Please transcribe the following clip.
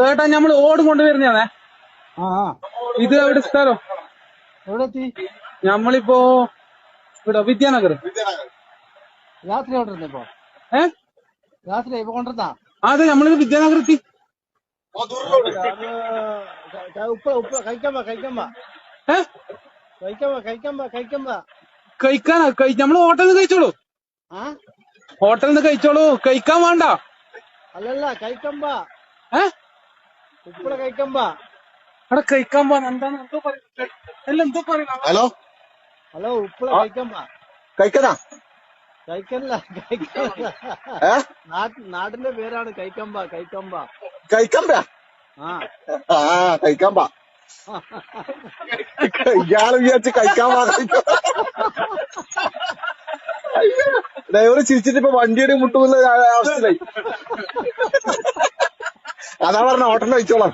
ഏട്ടാ ഞമ്മള് ഓടും കൊണ്ടുവരുന്നേ. ആ ഇത് എവിടെ സ്ഥലം? എവിടെ എത്തി? ഞമ്മളിപ്പോ ഇവിടെ വിദ്യാനഗർ. രാത്രി കൊണ്ടിരുന്ന ഇപ്പൊ രാത്രി ഇപ്പൊ കൊണ്ടിരുന്നാ? അതെ, ഞമ്മള് വിദ്യാനഗർ എത്തി. ഉപ്പ ഉപ്പ കഴിക്കാൻ കഴിക്കാനാ? ഞമ്മള് ഹോട്ടലിൽ നിന്ന് കഴിച്ചോളൂ. ആ ഹോട്ടലിൽ നിന്ന് കഴിച്ചോളൂ, കഴിക്കാൻ വേണ്ട. അല്ലല്ല കഴിക്കമ്പാ ഉപ്പള കഴിക്കമ്പാ. അവിടെ കഴിക്കാൻ പോവാൻ എന്താണ് എന്തോ പറയുന്നത്? എല്ലാം എന്തോ പറയുന്നത്. ഹലോ ഹലോ ഉപ്പള കഴിക്കമ്പാ. കഴിക്കനാ കഴിക്കല്ല നാട്ടിന്റെ പേരാണ് കഴിക്കമ്പാ. കഴിക്കമ്പാ. ആ കഴിക്കമ്പാ. ഇയാള് വിചാരിച്ച് കഴിക്കാൻ ഡ്രൈവർ ചിരിച്ചിട്ട് ഇപ്പൊ വണ്ടിയുടെ മുട്ടുന്ന അവസ്ഥയിലായി. അതാ പറഞ്ഞ ഹോട്ടലിൽ കഴിച്ചോളാം.